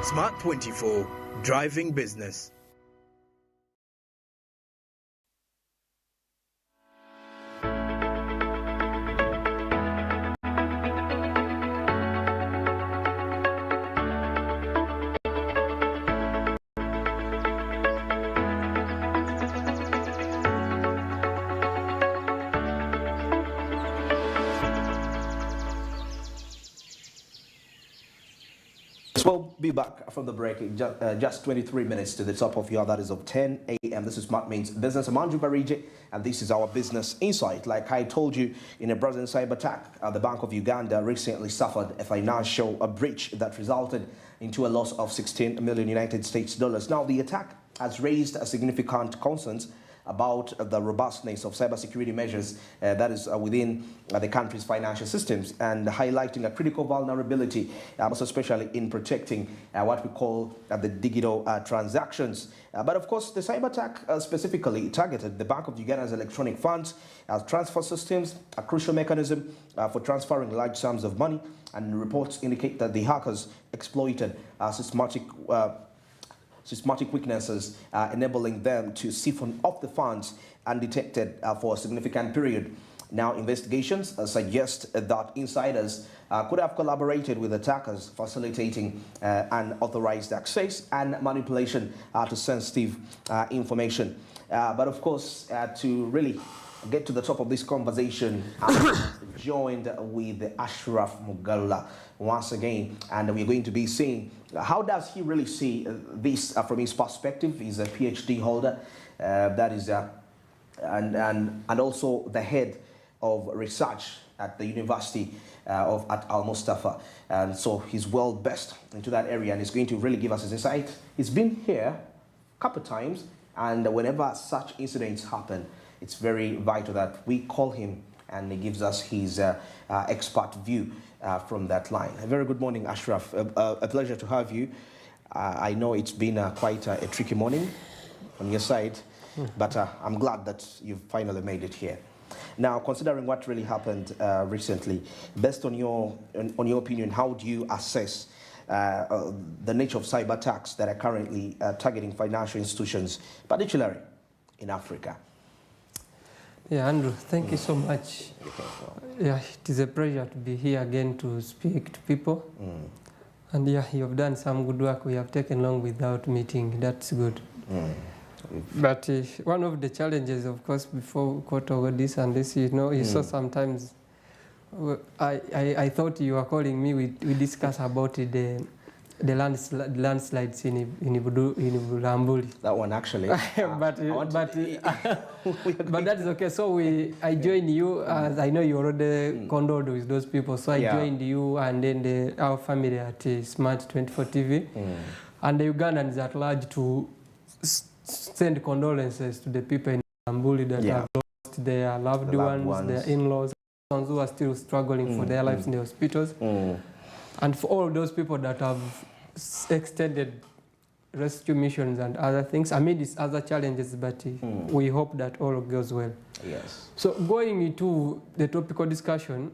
Smart 24, driving business. We'll be back from the break in just 23 minutes to the top of the hour, that is of 10 a.m. This is Smart Means Business. I'm Andrew Barige, and this is our business insight. Like I told you, in a brazen cyber attack, the Bank of Uganda recently suffered a financial breach that resulted into a loss of 16 million United States dollars. Now, the attack has raised a significant concerns about the robustness of cybersecurity measures that is within the country's financial systems, and highlighting a critical vulnerability, most especially in protecting what we call the digital transactions. But of course, the cyber attack specifically targeted the Bank of Uganda's electronic funds transfer systems, a crucial mechanism for transferring large sums of money, and reports indicate that the hackers exploited systematic weaknesses, enabling them to siphon off the funds undetected for a significant period. Now, investigations suggest that insiders could have collaborated with attackers, facilitating unauthorized access and manipulation to sensitive information. But of course, to really get to the top of this conversation, I'm joined with Ashraf Mugalla once again, and we're going to be seeing how does he really see this from his perspective. He's a PhD holder, that is, and also the head of research at the University at Al Mustafa, and so he's well versed into that area, and he's going to really give us his insight. He's been here a couple of times, and whenever such incidents happen, it's very vital that we call him and he gives us his expert view from that line. A very good morning, Ashraf. A pleasure to have you. I know it's been quite a tricky morning on your side, but I'm glad that you've finally made it here. Now, considering what really happened recently, based on your opinion, how do you assess the nature of cyber attacks that are currently targeting financial institutions, particularly in Africa? Yeah, Andrew, thank you so much. Yeah, it is a pleasure to be here again to speak to people. And yeah, you have done some good work. We have taken long without meeting. That's good. But one of the challenges, of course, before we got over this and this, you know, you saw sometimes, I thought you were calling me, we discussed about the landslides in Bulambuli. That one actually. but that's okay. So I joined you, as I know you already condoled with those people. So I joined you and then our family at Smart 24 TV and the Ugandans at large to send condolences to the people in Bulambuli that have lost their loved ones, their in-laws, who are still struggling for their lives in the hospitals. And for all those people that have extended rescue missions and other things, amid these other challenges, but we hope that all goes well. Yes. So going into the topical discussion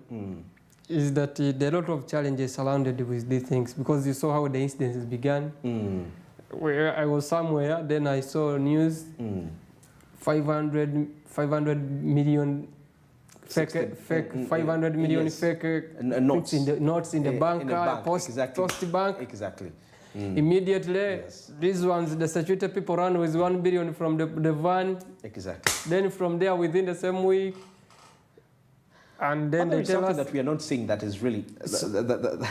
is that there are a lot of challenges surrounded with these things, because you saw how the incidents began. Where I was somewhere, then I saw news, 500 million fake 500 million fake notes in the bank, post bank. Exactly. Immediately, these ones, the security people ran with 1 billion from the van. Exactly. Then from there, within the same week, and then they tell us that we are not seeing that is really at the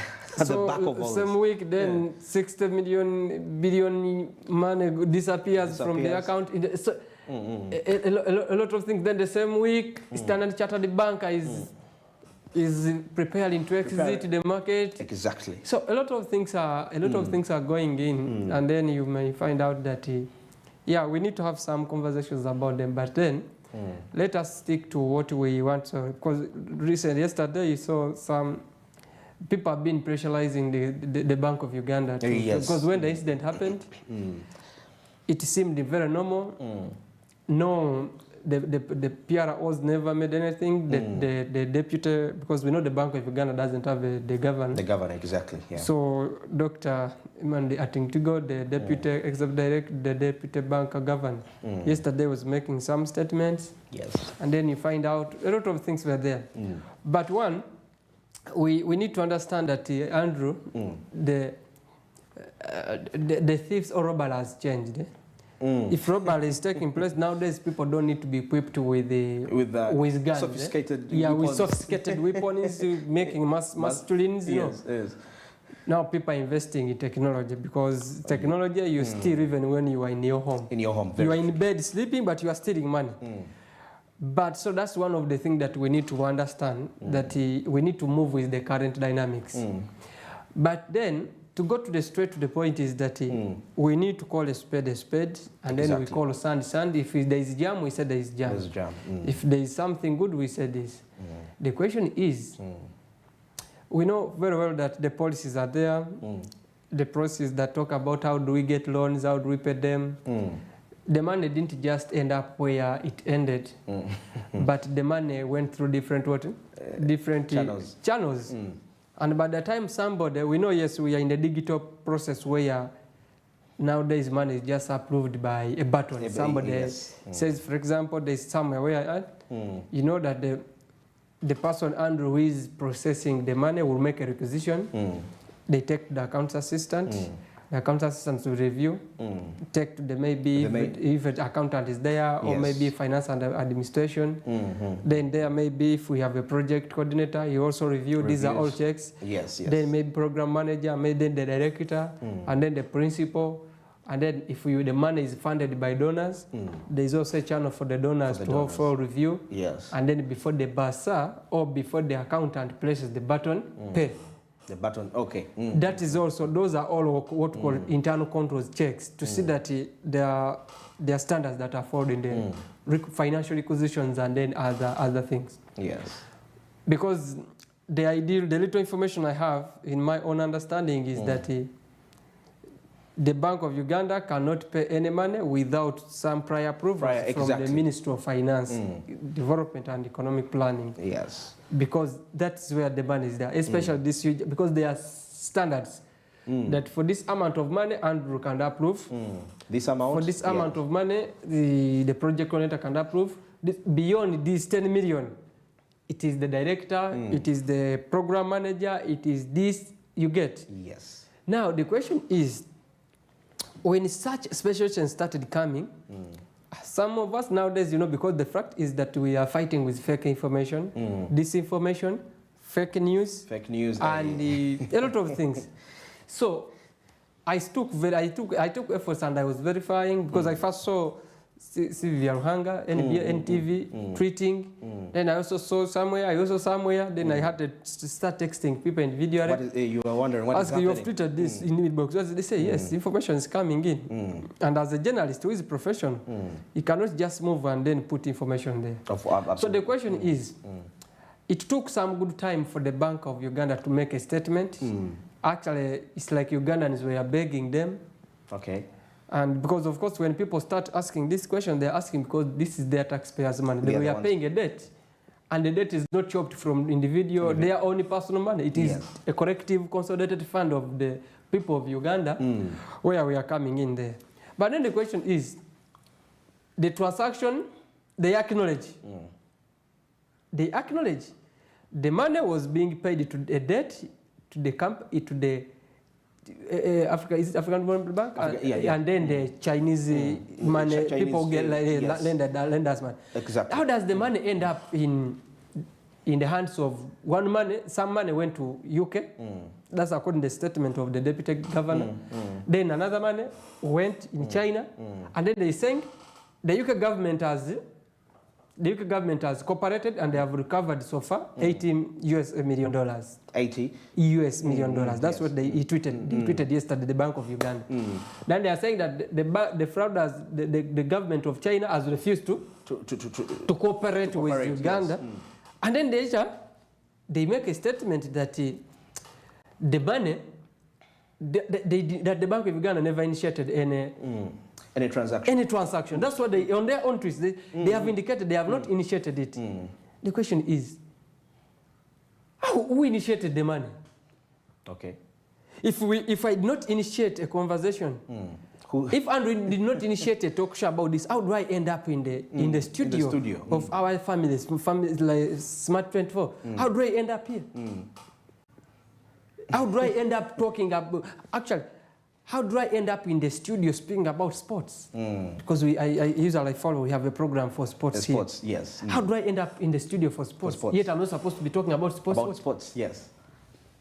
back of all same week. Then 60 billion money disappears from the account. A lot of things. Then the same week, Standard Chartered Bank is preparing to exit the market. Exactly. So a lot of things are going in, and then you may find out that we need to have some conversations about them. But then let us stick to what we want. So, because yesterday you saw some people have been pressurizing the Bank of Uganda too, because when the incident happened, it seemed very normal. No the PROs never made anything. The deputy, because we know the Bank of Uganda doesn't have the governor. The governor, exactly. Yeah. So Dr. Imandi Atintigo, the deputy executive director, the deputy bank governor, yesterday was making some statements. Yes. And then you find out a lot of things were there. But one, we need to understand that Andrew, the thieves or robbery has changed. If robbery is taking place nowadays, people don't need to be equipped with guns. Sophisticated weapons. With sophisticated weapons, making masculines. Yes. Now people are investing in technology, because technology you steal even when you are in your home. In your home. You are in bed sleeping, but you are stealing money. But so that's one of the things that we need to understand, that we need to move with the current dynamics. But then, to go to straight to the point is that we need to call a spade, and then we call sand. If there is jam, we say there is jam. If there is something good, we say this. The question is, we know very well that the policies are there, the process that talk about how do we get loans, how do we pay them. The money didn't just end up where it ended, but the money went through different channels. And by the time somebody, we know, yes, we are in the digital process where nowadays money is just approved by a button. Somebody says, for example, there's somewhere where you know that the person, Andrew, who is processing the money will make a requisition. They take to the account assistant. The account assistant will review, take to maybe if an accountant is there, or maybe finance and administration. Then there maybe if we have a project coordinator, you also review. These are all checks. Then maybe program manager, maybe then the director, and then the principal. And then if the money is funded by donors, there is also a channel for the donors to also review. And then before the bursar or before the accountant places the button, pay. The button, okay. That is also, those are all what we call internal controls checks to see that there are standards that are followed in the financial requisitions and then other things. Yes. Because the little information I have in my own understanding is that the Bank of Uganda cannot pay any money without some prior approval from the Ministry of Finance, Development and Economic Planning. Yes. Because that's where the money is there, especially this huge, because there are standards that for this amount of money, Andrew can approve. This amount? For this amount of money, the project coordinator can approve. Beyond these 10 million, it is the director, it is the program manager, it is this, you get. Yes. Now, the question is, when such situations started coming, some of us nowadays, because the fact is that we are fighting with fake information, disinformation, fake news, and a lot of things. So I took efforts and I was verifying, because I first saw Sylvia Ruhanga, NTV, tweeting. Then I also saw somewhere, then I had to start texting people in video. You were wondering what is happening? You have tweeted this in inbox. They say, yes, information is coming in. And as a journalist who is a professional, you cannot just move and then put information there. So the question is, it took some good time for the Bank of Uganda to make a statement. Actually, it's like Ugandans were begging them. Okay. And because, of course, when people start asking this question, they're asking because this is their taxpayers' money. They are paying a debt. And the debt is not chopped from individual, their own personal money. It is a collective consolidated fund of the people of Uganda where we are coming in there. But then the question is, the transaction, they acknowledge. They acknowledge. The money was being paid to a debt to the company, to the African Development Bank, and then the Chinese money, people get lenders money. Exactly. How does the money end up in the hands of one money? Some money went to UK. That's according to the statement of the deputy governor. Then another money went in China, and then they saying the UK government has cooperated and they have recovered so far $80 million. 80 US million dollars. That's what he tweeted. They tweeted yesterday, the Bank of Uganda. Then they are saying that the frauders, the government of China has refused to cooperate with Uganda. Yes. And then they make a statement that the money, that the Bank of Uganda never initiated any Any transaction. Any transaction. That's what they, on their own twist, they have indicated they have not initiated it. The question is, who initiated the money? Okay. If I did not initiate a conversation, if Andrew did not initiate a talk show about this, how do I end up in the studio, of our families like Smart 24? How do I end up here? How do I end up talking about, actually, how do I end up in the studio speaking about sports? Because I usually follow, we have a program for sports here. Sports, yes. How do I end up in the studio for sports? Yet I'm not supposed to be talking about sports. About sports, yes.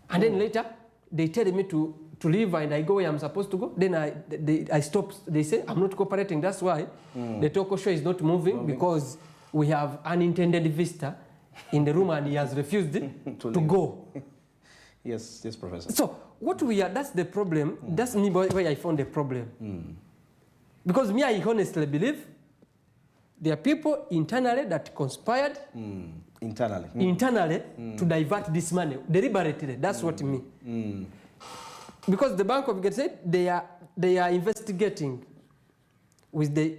And then later, they tell me to leave and I go where I'm supposed to go. Then I stop. They say, I'm not cooperating. That's why the talk show is not moving, because we have unintended visitor in the room and he has refused to go. Yes, yes, Professor. So what we are, that's the problem. That's me where I found the problem. Because me, I honestly believe there are people internally that conspired internally to divert this money deliberately. That's what me. Because the Bank of Uganda said they are investigating with the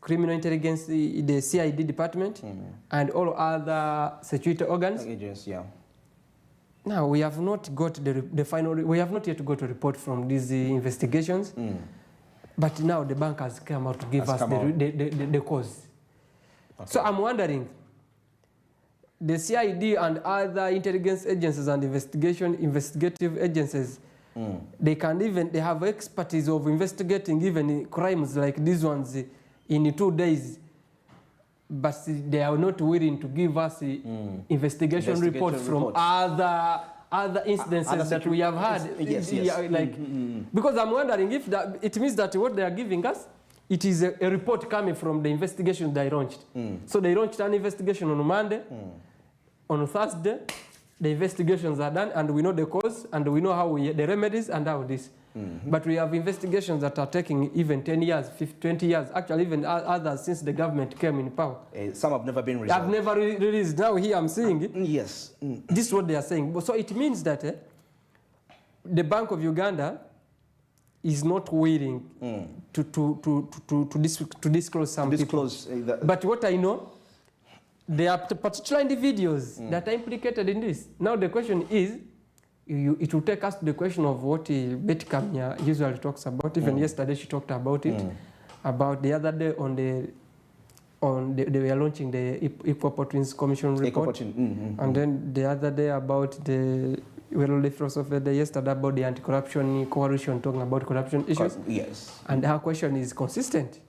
criminal intelligence, the CID department, and all other security organs. Agents, yeah. Now, we have not got the final, we have not yet got a report from these investigations, but now the bank has come out to give us the cause. Okay. So I'm wondering, the CID and other intelligence agencies and investigative agencies, they have expertise of investigating even crimes like these ones in 2 days, but they are not willing to give us investigation reports from other incidences that we have had. Yes. Because I'm wondering if it means that what they are giving us, it is a report coming from the investigation they launched. So they launched an investigation on Monday. On Thursday, the investigations are done, and we know the cause, and we know how the remedies and how this. But we have investigations that are taking even 10 years, 20 years, actually even others since the government came in power. Some have never been resolved. Have never released. Now here I'm seeing it. Yes. This is what they are saying. So it means that the Bank of Uganda is not willing to disclose some people. But what I know, there are particular individuals that are implicated in this. Now the question is, it will take us to the question of what Betty Kamya usually talks about. Even yesterday she talked about it. About the other day they were launching the Equal Opportunities Commission report. And then the other day about the philosopher yesterday about the anti-corruption coalition talking about corruption issues. Yes. And her question is consistent.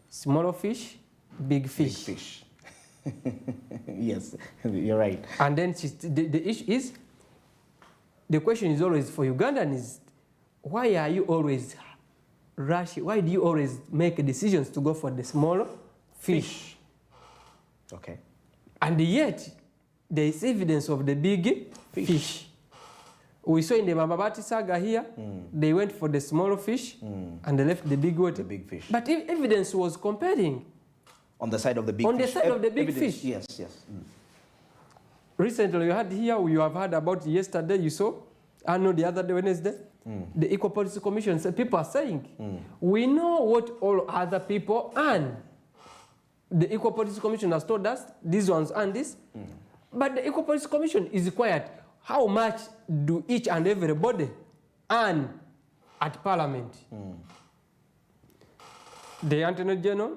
Smaller fish, big fish. Big fish. Yes, you're right. And then the issue is, the question is always for Ugandans, why are you always rushing? Why do you always make decisions to go for the smaller fish? Okay. And yet, there is evidence of the big fish. We saw in the Mababati saga here, they went for the smaller fish and they left the big water. The big fish. But evidence was compelling. On the side of the big fish. On the side of the big fish. Yes. Recently, you had here, you have heard about yesterday, you saw, I know the other day, Wednesday, the Equal Policy Commission, people are saying, we know what all other people earn. The Equal Policy Commission has told us, these ones earn this, but the Equal Policy Commission is quiet. How much do each and everybody earn at Parliament? The Attorney General,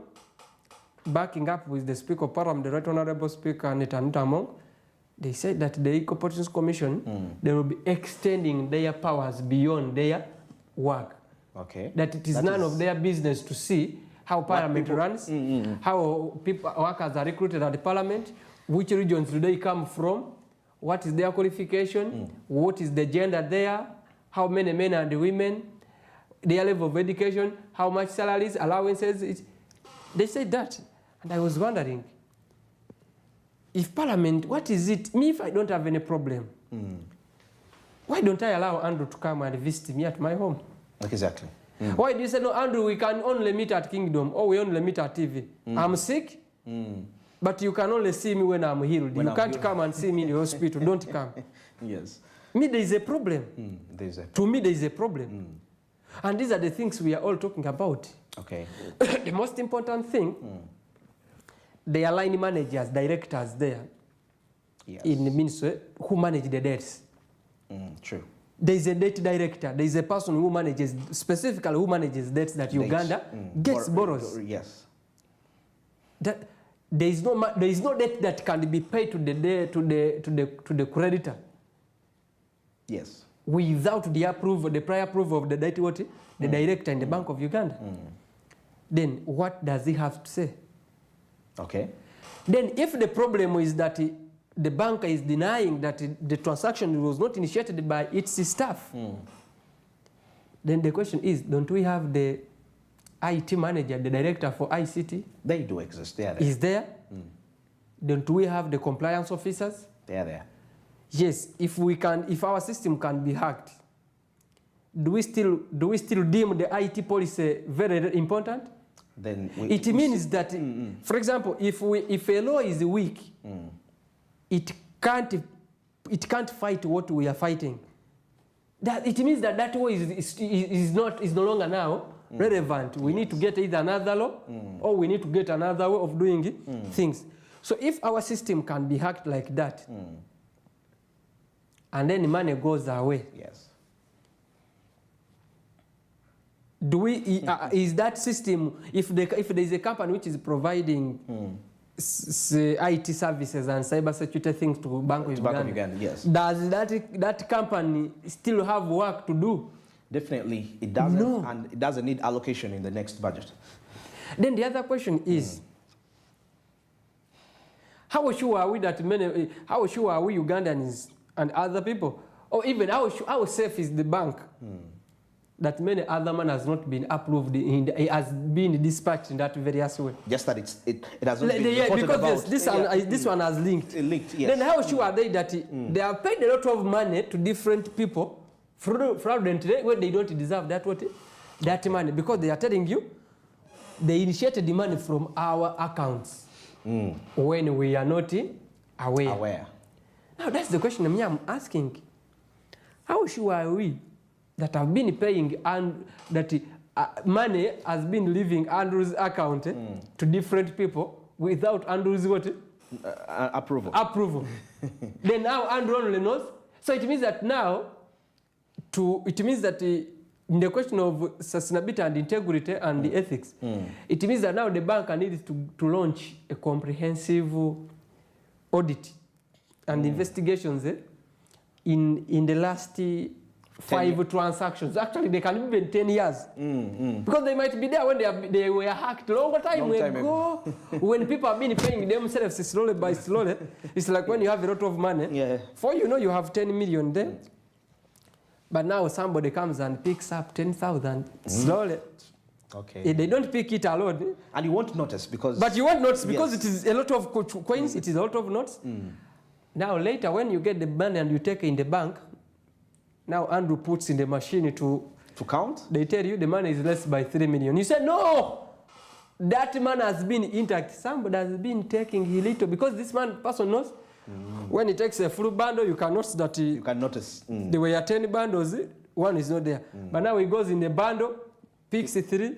backing up with the Speaker of Parliament, the Right Honourable Speaker Netanyahu Among, they said that the Equal Opportunities Commission, they will be extending their powers beyond their work. Okay. That it is none of their business to see how Parliament runs, how workers are recruited at the Parliament, which regions do they come from, what is their qualification, what is the gender there, how many men and women, their level of education, how much salaries, allowances. They said that. And I was wondering, if Parliament, what is it? Me, if I don't have any problem, why don't I allow Andrew to come and visit me at my home? Exactly. Why do you say, no, Andrew, we can only meet at Kingdom, or we only meet at TV? I'm sick, but you can only see me when I'm healed. You can't come and see me in the hospital. Don't come. Yes. Me, there is a problem. To me, there is a problem. And these are the things we are all talking about. Okay. The most important thing, they are line managers, directors there in the ministry who manage the debts. True. There is a debt director. There is a person who manages, specifically who manages debts that Uganda borrows. Yes. That there is no debt that can be paid to the creditor. Yes. Without the approval, the prior approval of the debt, the director in the Bank of Uganda. Then what does he have to say? Okay. Then if the problem is that the bank is denying that the transaction was not initiated by its staff, then the question is, don't we have the IT manager, the director for ICT? They do exist. They are there. Is there? Don't we have the compliance officers? They are there. Yes, if our system can be hacked, do we still deem the IT policy very important? Then it means that, for example, if a law is weak, it can't fight what we are fighting. That it means that law is no longer now relevant. We need to get either another law or we need to get another way of doing things. So if our system can be hacked like that, and then money goes away. Yes. Do we is that system, if there is a company which is providing IT services and cybersecurity things to Bank of Uganda, yes. Does that company still have work to do? Definitely, it doesn't, No. and it doesn't need allocation in the next budget. Then the other question is, how sure are we that how sure are we Ugandans and other people, or even how safe is the bank that many other man has not been approved, it has been dispatched in that various way? Just that it hasn't been reported because about. this one has linked. Linked, yes. Then how sure are they that they have paid a lot of money to different people fraudulently when they don't deserve that money, because they are telling you they initiated the money from our accounts when we are not aware. Now that's the question I'm asking. How sure are we that have been paying and that money has been leaving Andrew's account to different people without Andrew's approval? Then now Andrew only knows. So it means that now, in the question of sustainability and integrity and the ethics, it means that now the bank needs to launch a comprehensive audit and investigations in the last 5 transactions. Actually, they can be in 10 years. Because they might be there when they were hacked long time ago. When people have been paying themselves slowly by slowly, it's like when you have a lot of money. For you have 10 million there. But now somebody comes and picks up 10,000 slowly. Okay. They don't pick it alone. And you won't notice because... But you won't notice because it is a lot of coins, it is a lot of notes. Now later when you get the money and you take it in the bank, now Andrew puts in the machine to count. They tell you the money is less by 3 million. You say, no, that man has been intact. Somebody has been taking a little, because this person knows when he takes a full bundle, you can notice that there were 10 bundles, one is not there. But now he goes in the bundle, picks 3,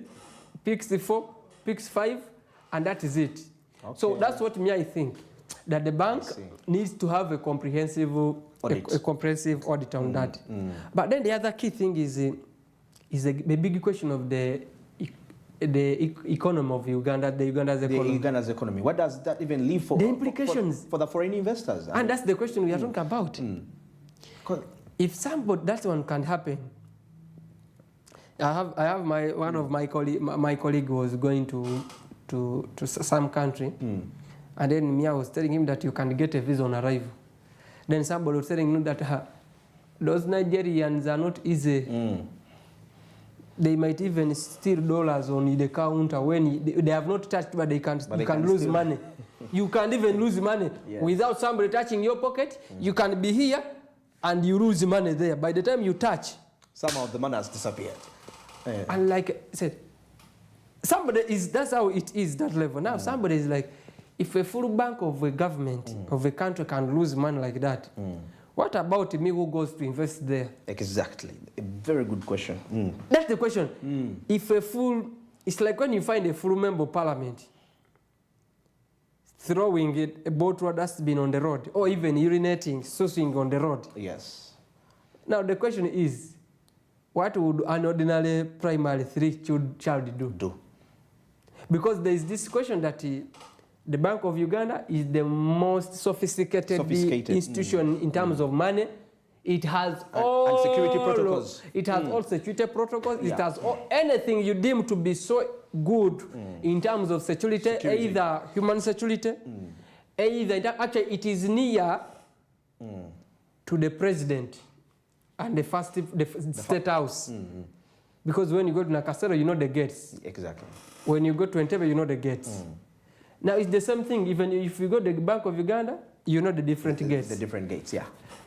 picks 4, picks 5, and that is it. Okay. So that's what I think, that the bank needs to have a comprehensive audit on that. But then the other key thing is the big question of the economy of Uganda, Uganda's economy. Uganda's economy. What does that even leave for? The implications for the foreign investors. And that's the question we are talking about. If that one can happen. I have one of my colleague was going to some country, and then I was telling him that you can get a visa on arrival. Then somebody was telling him that those Nigerians are not easy. They might even steal dollars on the counter when they have not touched, but you can lose money. You can't even lose money without somebody touching your pocket. You can be here and you lose money there. By the time you touch, somehow the money has disappeared. And like I said, that's how it is, that level. Now somebody is like, if a full bank of a government, of a country can lose money like that, What about me who goes to invest there? Exactly. A very good question. That's the question. If it's like when you find a full member of parliament throwing a bottle dustbin on the road, or even urinating, sourcing on the road. Yes. Now the question is, what would an ordinary primary 3 child do? Because there is this question that the Bank of Uganda is the most sophisticated institution in terms of money. It has all security protocols. It has all security protocols. Yeah. It has anything you deem to be so good in terms of security. Either human security, either actually it is near to the president and the State House. Because when you go to Nakasero, you know the gates. Exactly. When you go to Entebbe, you know the gates. Now it's the same thing. Even if you go to the Bank of Uganda, you know the different gates. The different gates, yeah.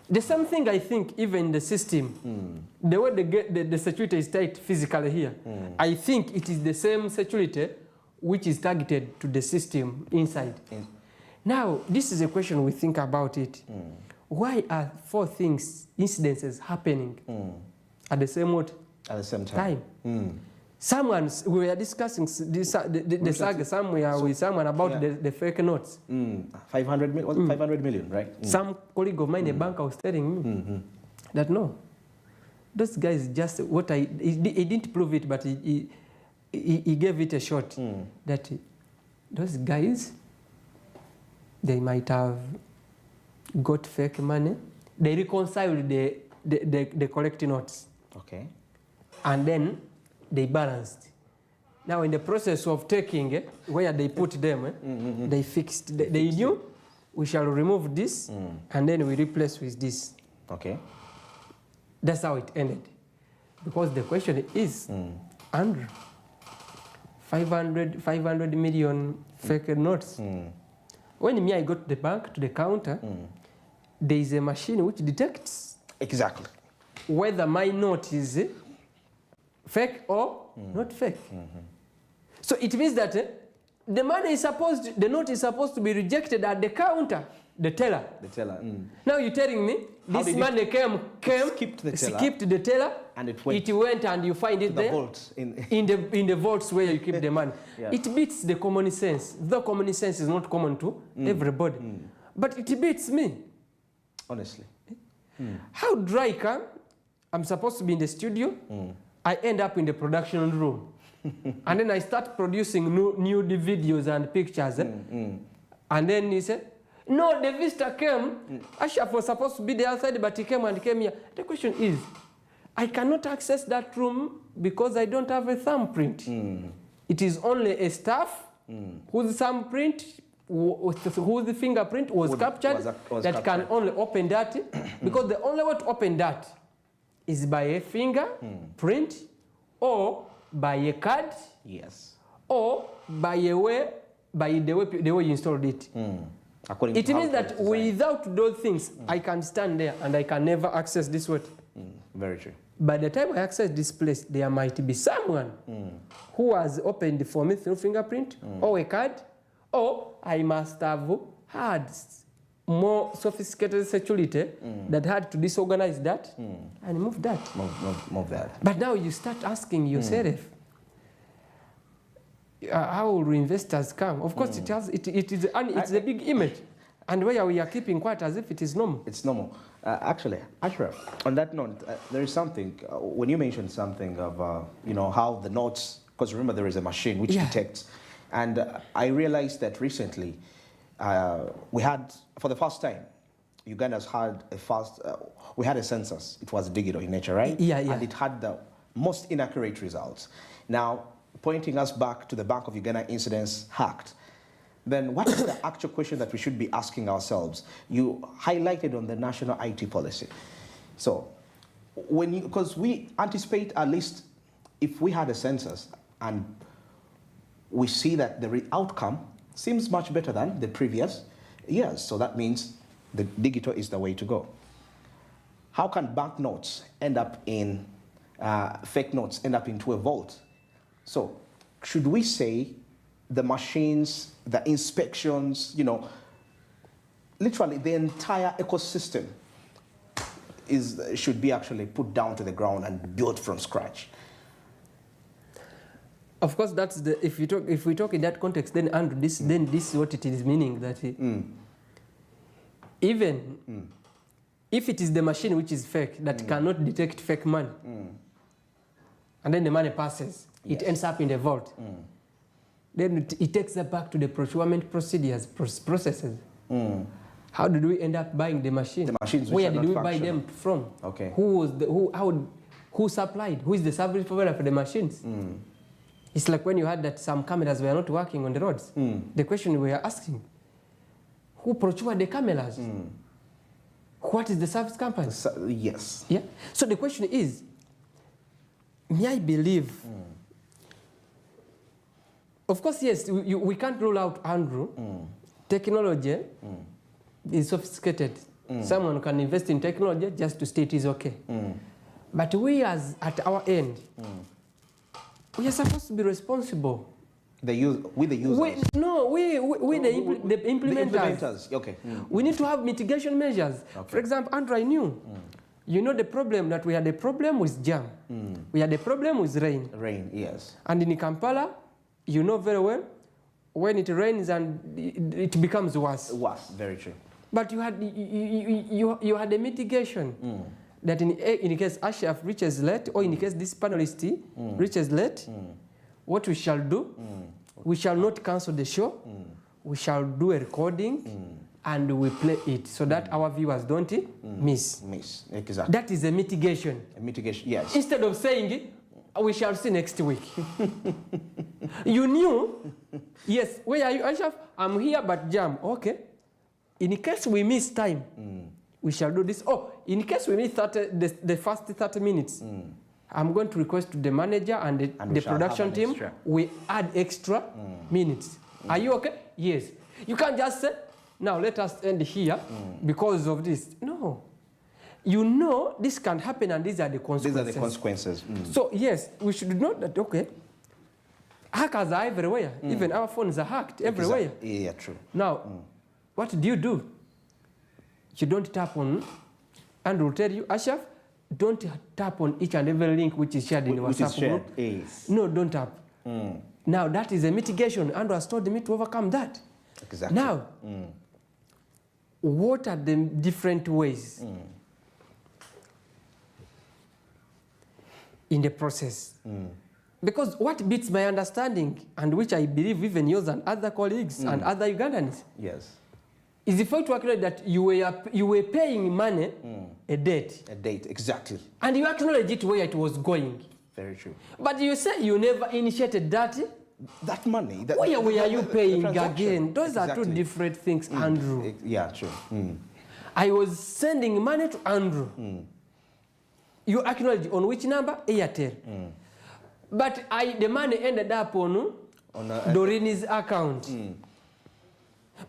The same thing, I think, even in the system, the way the security is tight physically here, I think it is the same security which is targeted to the system inside. Now, this is a question we think about it. Why are 4 incidences happening at the same time? We were discussing the saga somewhere with someone about the fake notes. 500 million, right? Some colleague of mine, a banker, was telling me that no, those guys just he didn't prove it, but he gave it a shot. That those guys, they might have got fake money. They reconciled the collecting notes. Okay. And then they balanced. Now, in the process of taking where they put them, they fixed. They knew we shall remove this, and then we replace with this. Okay. That's how it ended. Because the question is, Andrew, 500 million fake notes. When I go to the bank, to the counter, there is a machine which detects exactly whether my note is fake or not fake. So it means that the note is supposed to be rejected at the counter, the teller. Now you're telling me this money came skipped the teller, and it went and you find it there vault in the vaults where you keep the money. It beats the common sense. Though common sense is not common to everybody, but it beats me. Honestly. How dry can I'm supposed to be in the studio? I end up in the production room. And then I start producing nude videos and pictures. And then he said, no, the visitor came. Ashraf was supposed to be the outside, but he came here. The question is, I cannot access that room because I don't have a thumbprint. It is only a staff whose thumbprint, whose fingerprint was captured that can only open that. Because the only way to open that is by a fingerprint or by a card, or by the way you installed it. It means that without those things, I can stand there and I can never access this word. Very true. By the time I access this place, there might be someone who has opened for me through fingerprint or a card, or I must have had more sophisticated security that had to disorganize that and move that. Move that. But now you start asking yourself, how will investors come? Of course, it's a big image, and where we are keeping quiet as if it is normal. It's normal. Actually, Ashraf, on that note, there is something, when you mentioned something of, how the notes, because remember there is a machine which detects, and I realized that recently, we had, for the first time, Uganda's had we had a census. It was digital in nature, right? Yeah. And it had the most inaccurate results. Now, pointing us back to the Bank of Uganda incidents hacked, then what is the actual question that we should be asking ourselves? You highlighted on the national IT policy. So, because we anticipate, at least if we had a census and we see that the outcome seems much better than the previous years, so that means the digital is the way to go. How can banknotes end up in, fake notes end up into a vault? So, should we say the machines, the inspections, literally the entire ecosystem should be actually put down to the ground and built from scratch? Of course, that's the if we talk in that context, then Andrew, this is what it is meaning that even if it is the machine which is fake that cannot detect fake money, and then the money passes, it ends up in the vault. Then it takes it back to the procurement procedures, processes. How did we end up buying the machine? The machines Where did we buy them from? Okay. Who supplied? Who is the service provider for the machines? It's like when you had that some cameras were not working on the roads. The question we are asking, who procured the cameras? What is the service company? Yes. Yeah. So the question is, may I believe? Of course, yes, we can't rule out, Andrew. Technology is sophisticated. Someone can invest in technology just to state is okay. But we at our end, we are supposed to be responsible. With the users? We the implementers. The implementers, okay. We need to have mitigation measures. Okay. For example, Andrew, I knew, you know the problem that we had a problem with jam. We had a problem with rain. Rain, yes. And in Kampala, you know very well, when it rains and it becomes worse. Worse, very true. But you had a mitigation. That in case Ashraf reaches late, or in case this panelist reaches late, what we shall do, we shall not cancel the show, we shall do a recording, and we play it so that our viewers don't miss. Exactly. That is a mitigation. A mitigation, yes. Instead of saying, we shall see next week. You knew, yes, where are you, Ashraf? I'm here, but jam. Okay. In case we miss time, we shall do this. Oh, in case we miss the first 30 minutes, I'm going to request to the manager and the production team, extra. We add extra minutes. Are you okay? Yes. You can't just say, now let us end here because of this. No. You know this can happen and these are the consequences. These are the consequences. So yes, we should know that, okay, hackers are everywhere. Even our phones are hacked everywhere. Exactly. Yeah, true. Now, what do? You don't tap on, and we'll tell you, Ashraf, don't tap on each and every link which is shared in the WhatsApp group. Yes. No, don't tap. Now, that is a mitigation. Andrew has told me to overcome that. Exactly. Now, what are the different ways in the process? Because what beats my understanding, and which I believe even yours and other colleagues and other Ugandans, yes, is the fact to acknowledge that you were paying money a date. A date, exactly. And you acknowledge it where it was going. Very true. But you say you never initiated that. That money. Where are you paying again? Those are two different things, Andrew. Yeah, true. I was sending money to Andrew. You acknowledge on which number? Airtel. But the money ended up on Doreen's account.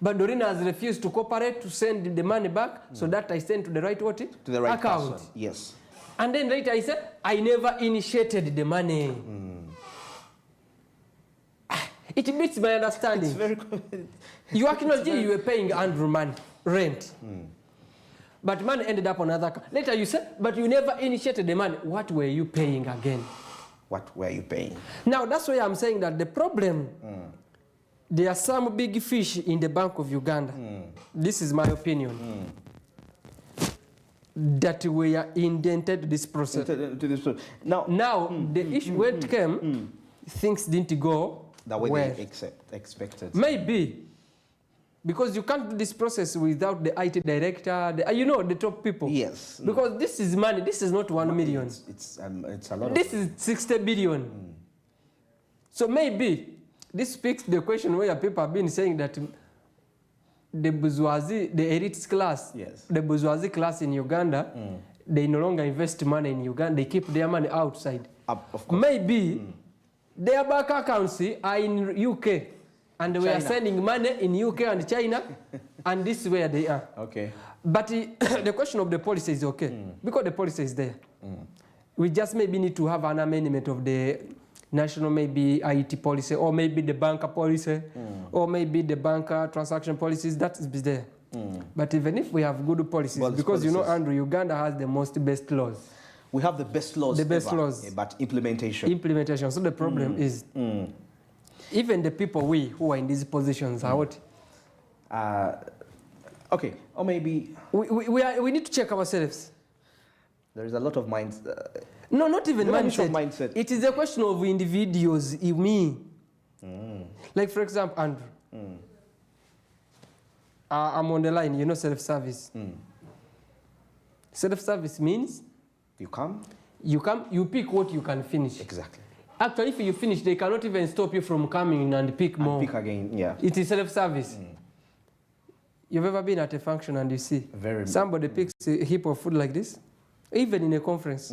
But Doreen has refused to cooperate to send the money back, so that I sent to the right what? To the right account. person. Yes. And then later I said, I never initiated the money. It beats my understanding. It's very good. You acknowledge you were paying Andrew money, rent. But money ended up on another account. Later you said, but you never initiated the money. What were you paying again? What were you paying? Now that's why I'm saying that the problem, there are some big fish in the Bank of Uganda. This is my opinion. That we are indented to this process. Now the issue when it came, things didn't go the way well. they expected. Maybe. Because you can't do this process without the IT director, the top people. Yes. Because this is money. This is not 1 million. It's a lot. This is 60 billion. So maybe this speaks to the question where people have been saying that the bourgeoisie, the elite class, the bourgeoisie class in Uganda, they no longer invest money in Uganda. They keep their money outside. Of course. Maybe their bank accounts are in UK. And we are sending money in UK and China, and this is where they are. Okay. But the question of the policy is okay, because the policy is there. We just maybe need to have an amendment of the national maybe IT policy, or maybe the banker policy, or maybe the banker transaction policies. That is there. But even if we have good policies, because you know, Andrew, Uganda has the best laws. We have the best laws. The best laws. But implementation. Implementation. So the problem is, even the people who are in these positions are what? Okay, or maybe... We need to check ourselves. There is a lot of minds... no, not even mindset. It is a question of individuals, me. Like, for example, Andrew. I'm on the line, you know, self-service. Self-service means... You come, you pick what you can finish. Exactly. Actually, if you finish, they cannot even stop you from coming and pick more. Pick again, yeah. It is self-service. You've ever been at a function and you see somebody picks a heap of food like this? Even in a conference.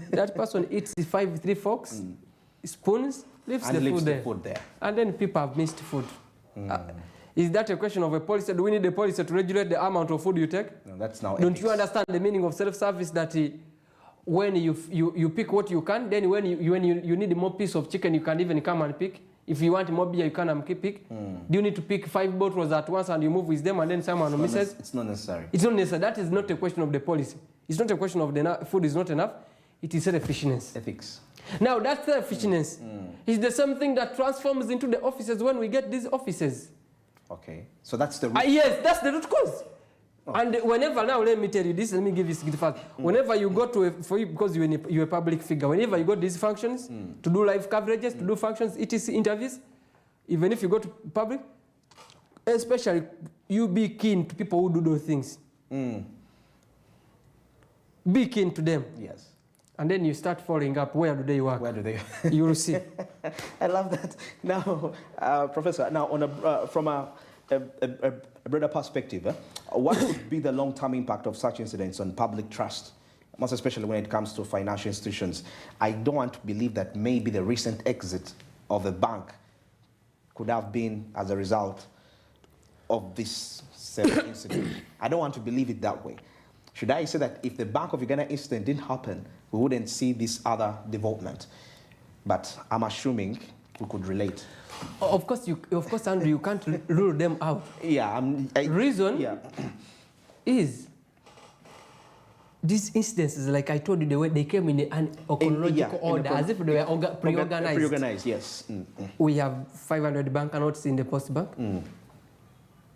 That person eats 3 forks, spoons, leaves the food there. And then people have missed food. Is that a question of a policy? Do we need a policy to regulate the amount of food you take? No, that's now Don't ethics. you understand the meaning of self-service, that when you pick what you can, then when you need more piece of chicken, you can even come and pick. If you want more beer, you can pick. Do you need to pick 5 bottles at once and you move with them and then someone misses? It's not necessary. It's not necessary. That is not a question of the policy. It's not a question of the food is not enough. It is self-efficiency. Ethics. Now, that self-efficiency is the same thing that transforms into the offices when we get these offices. Okay. So that's the root. Yes, that's the root cause. And whenever, now let me tell you this, let me give you this fast. Whenever you go to, because you're a public figure, whenever you go to these functions, to do live coverages, to do functions, etc. interviews, even if you go to public, especially you be keen to people who do those things. Be keen to them. Yes. And then you start following up, where do they work? Where do they? You will see. I love that. Now, Professor, now on from a broader perspective, what would be the long-term impact of such incidents on public trust, most especially when it comes to financial institutions? I don't want to believe that maybe the recent exit of the bank could have been as a result of this incident. I don't want to believe it that way. Should I say that if the Bank of Uganda incident didn't happen, we wouldn't see this other development? But I'm assuming we could relate. Of course, Andrew, you can't rule them out. Yeah. Reason is these instances, like I told you, they came in a chronological order, as if they were pre-organized. Pre-organized, yes. We have 500 banknotes in the post bank.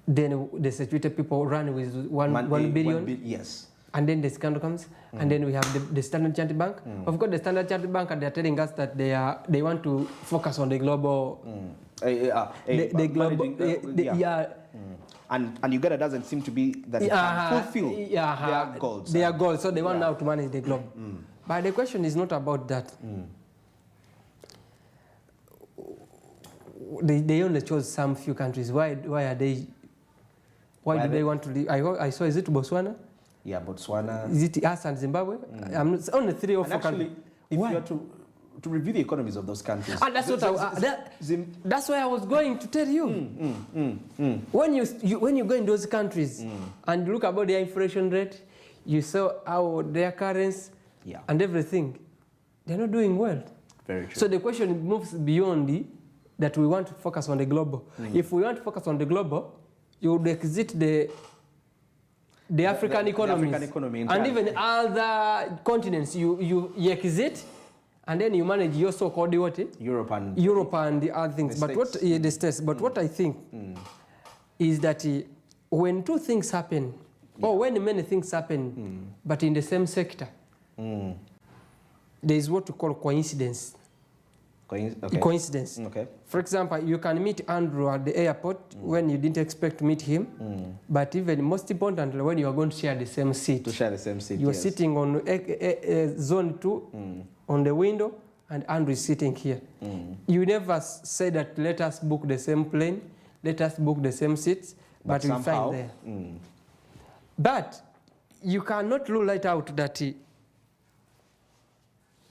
Then the security people run with 1 billion. Yes. And then the scandal comes, and then we have the Standard Chartered Bank. Of course, the Standard Chartered Bank, they're telling us that they want to focus on the global, And Uganda doesn't seem to be that it can fulfill their goals. Their goals, so they want now to manage the globe. But the question is not about that. They only chose some few countries. Why are they? Why do they want to leave? I saw, is it Botswana? Yeah, Botswana. Is it us and Zimbabwe? Only 3 or 4 countries. If you are to review the economies of those countries. And that's that's why I was going to tell you. When you go in those countries and look about their inflation rate, you saw how their currency and everything, they're not doing well. Very true. So the question moves beyond that we want to focus on the global. If we want to focus on the global, you would exit the African economies, and even other continents. You exit, and then you manage your so-called Europe and the other things. But the States. But what I think is that when 2 things happen, or when many things happen, but in the same sector, there is what we call coincidence. Coincidence. Okay. For example, you can meet Andrew at the airport when you didn't expect to meet him, but even most importantly, when you are going to share the same seat. To share the same seat, you are sitting on zone 2 on the window, and Andrew is sitting here. You never say that, let us book the same plane, let us book the same seats, but we find there. But you cannot rule it out that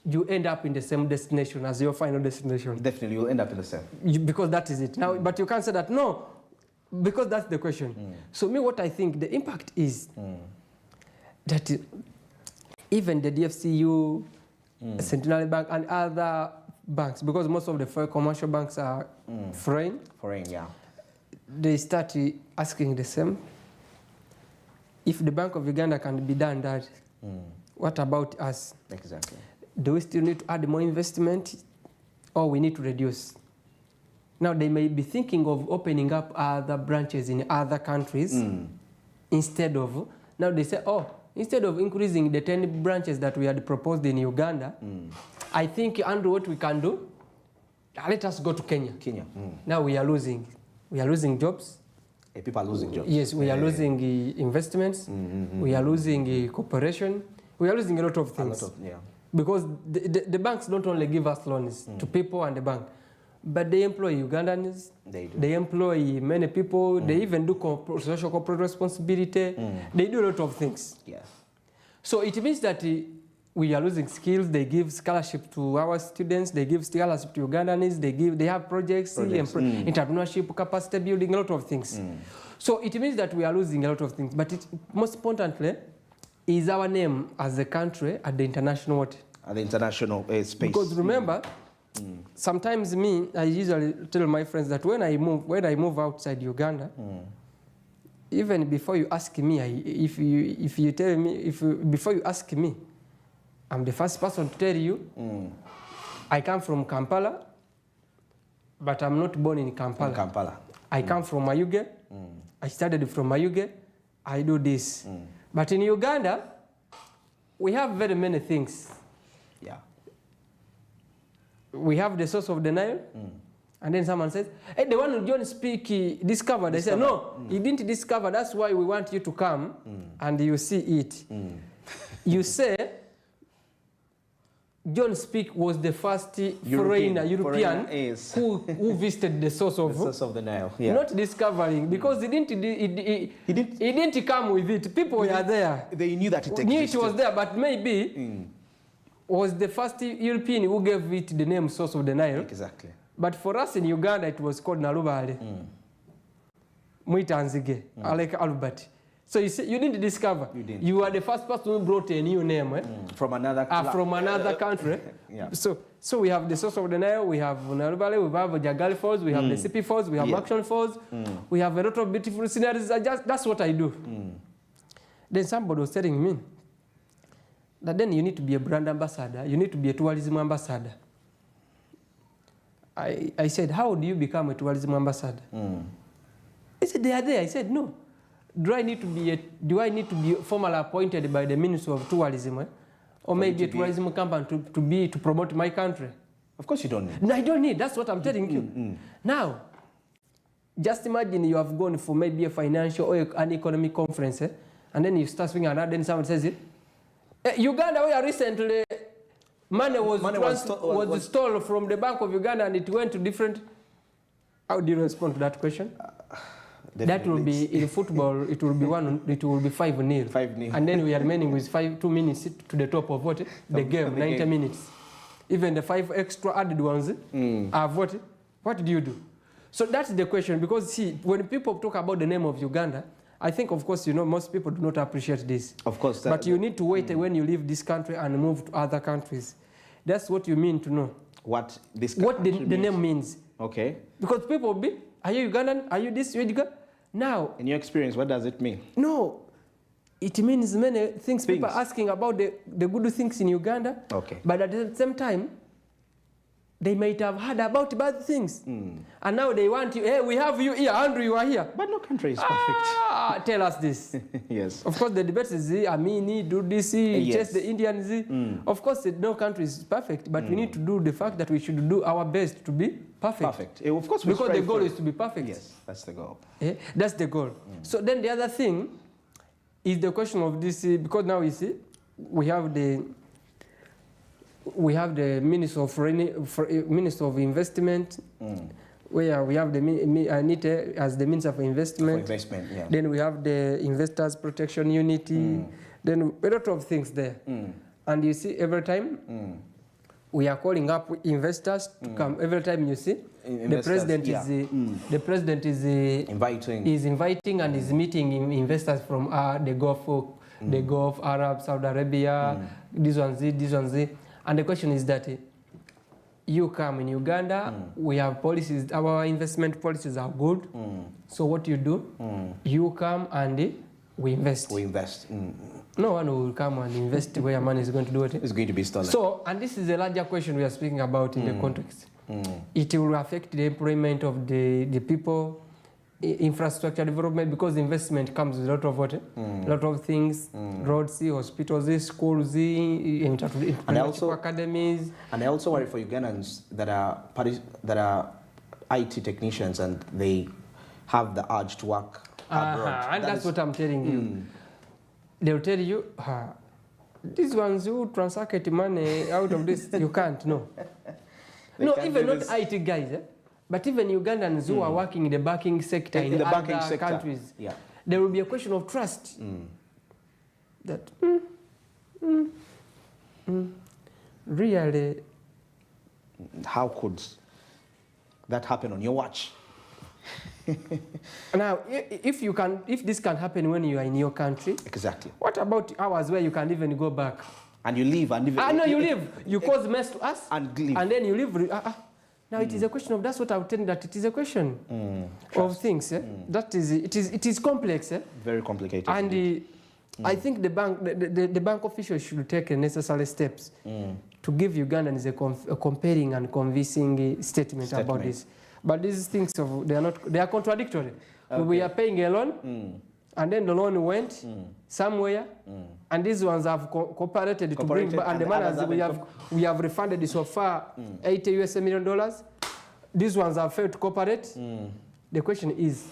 you end up in the same destination as your final destination. Definitely, you'll end up in the same. Because that is it. Now, but you can't say that, no, because that's the question. So me, what I think the impact is that even the DFCU, Centenary Bank, and other banks, because most of the commercial banks are foreign. Foreign, yeah. They start asking the same if the Bank of Uganda can be done that, what about us? Exactly. Do we still need to add more investment, or we need to reduce? Now, they may be thinking of opening up other branches in other countries instead of, now they say, oh, instead of increasing the 10 branches that we had proposed in Uganda, I think, Andrew, what we can do, let us go to Kenya. Kenya. Now we are losing jobs. People are losing jobs. Yes, we are losing investments. We are losing cooperation. We are losing a lot of things. Because the banks don't only give us loans to people and the bank, but they employ Ugandans. They employ many people. They even do social corporate responsibility. They do a lot of things. Yes. So it means that we are losing skills. They give scholarship to our students. They give scholarship to Ugandans. They have projects. Entrepreneurship, capacity building, a lot of things. So it means that we are losing a lot of things. But most importantly, is our name as a country at the international at the international space. Because remember, sometimes I usually tell my friends that when I move outside Uganda, even before you ask me, before you ask me, I'm the first person to tell you, I come from Kampala, but I'm not born in Kampala. I come from Mayuge. I studied from Mayuge. I do this. But in Uganda, we have very many things. Yeah. We have the source of the Nile. And then someone says, hey, the one who John Speak discovered. They say, no, he didn't discover. That's why we want you to come and you see it. You say, John Speak was the first European who visited the source of the Nile. Yeah. Not discovering, because he didn't come with it. People were there. They knew that it existed. Knew it was there, but maybe was the first European who gave it the name source of the Nile. Exactly. But for us in Uganda, it was called Nalubale. Muitanzige, Alec Albert. So you see, you didn't discover. You didn't. You are the first person who brought a new name. From another country. Yeah. So we have the source of the Nile, we have Nalubale, we have Jagali Falls, we have the Sipi Falls, we have Action Falls. We have a lot of beautiful sceneries. That's what I do. Then somebody was telling me that then you need to be a brand ambassador, you need to be a tourism ambassador. I said, how do you become a tourism ambassador? He said, they are there. I said, no. Do I need to be formally appointed by the Ministry of Tourism, or maybe a tourism company to promote my country? Of course you don't need. No, I don't need. That's what I'm telling you. Now, just imagine you have gone for maybe a financial or an economic conference, and then you start swinging around, then someone says, Uganda, where recently money was stolen from the Bank of Uganda and it went to different... How do you respond to that question? That will be, in football, it will be 5-0. 5-0. And then we are remaining with 2 minutes to the top of what? The game, 90 minutes. Even the 5 extra added ones have what? What do you do? So that's the question, because see, when people talk about the name of Uganda, I think, of course, most people do not appreciate this. Of course. But you need to wait when you leave this country and move to other countries. That's what you mean to know. What the name means. Okay. Because people will be, are you Ugandan? Are you this? Now, in your experience, what does it mean? No, it means many things. People are asking about the good things in Uganda. Okay. But at the same time, they might have heard about bad things. And now they want you, hey, we have you here, Andrew, you are here. But no country is perfect. Tell us this. Yes. Of course, the debate is, Amini, do this, chase the Indians. Of course, no country is perfect, but we need to do the fact that we should do our best to be perfect. Of course, because the goal is to be perfect. Yes, that's the goal. That's the goal. So then the other thing is the question of this, because now you see, we have the Minister of Investment, where we have the NITE as the Minister for Investment. Then we have the Investors Protection Unity. Then a lot of things there. And you see, every time we are calling up investors to come. Every time you see, the president is inviting and is meeting investors from the Gulf, Arab, Saudi Arabia, this one's. And the question is that you come in Uganda, we have policies, our investment policies are good. So what you do, you come and we invest. We invest. No one will come and invest where money is going to do it. It's going to be stolen. So, and this is a larger question we are speaking about in the context. It will affect the employment of the people, infrastructure development, because investment comes with a lot of what? A lot of things, roads, hospitals, schools, and also academies. And I also worry for Ugandans that are IT technicians and they have the urge to work abroad. And that's what I'm telling you. They'll tell you, these ones who transact money out of this, you can't, no. No, even not IT guys, but even Ugandans who are working in the banking sector in the other countries, there will be a question of trust. That, really? How could that happen on your watch? Now, if this can happen when you are in your country, exactly. What about hours where you can't even go back? And you leave and even. No, you leave. You cause mess to us. And leave. And then you leave. Now it is a question of, that's what I would tell you, that it is a question of things. That is, it is complex. Very complicated. And I think the bank officials should take the necessary steps to give Ugandans a compelling and convincing statement about this. But these things, they are contradictory. Okay. We are paying a loan, and then the loan went somewhere, and these ones have cooperated to bring back, and the money we have refunded so far $80 million. These ones have failed to cooperate. The question is,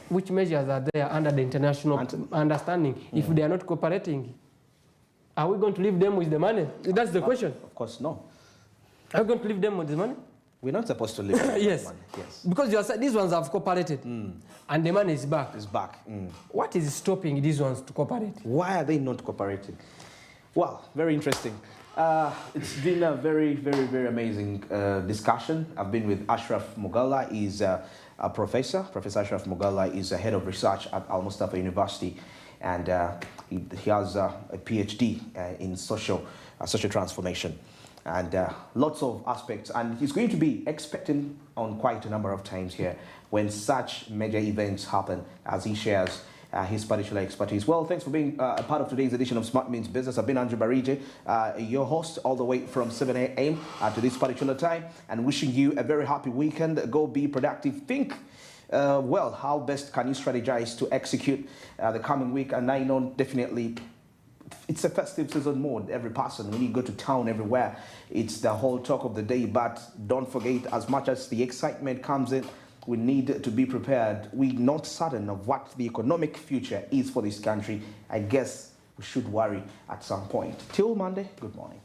which measures are there under the international understanding? If they are not cooperating, are we going to leave them with the money? That's the question. Of course, no. Are we going to leave them with the money? We're not supposed to leave them yes. with the money. Yes. Because these ones have cooperated, and the money is back. It's back. What is stopping these ones to cooperate? Why are they not cooperating? Well, very interesting. It's been a very, very, very amazing discussion. I've been with Ashraf Mugalla. He's a professor. Professor Ashraf Mugalla is a head of research at Al Mustafa University, and he has a PhD in social transformation, and lots of aspects. And he's going to be expecting on quite a number of times here when such major events happen, as he shares his particular expertise. Well, thanks for being a part of today's edition of Smart Means Business. I've been Andrew Barije, your host, all the way from 7 a.m. To this particular time, and wishing you a very happy weekend. Go be productive. Think, well, how best can you strategize to execute the coming week? And I know definitely it's a festive season mode. Every person, when you go to town, everywhere, it's the whole talk of the day. But don't forget, as much as the excitement comes in, we need to be prepared. We're not certain of what the economic future is for this country. I guess we should worry at some point. Till Monday, good morning.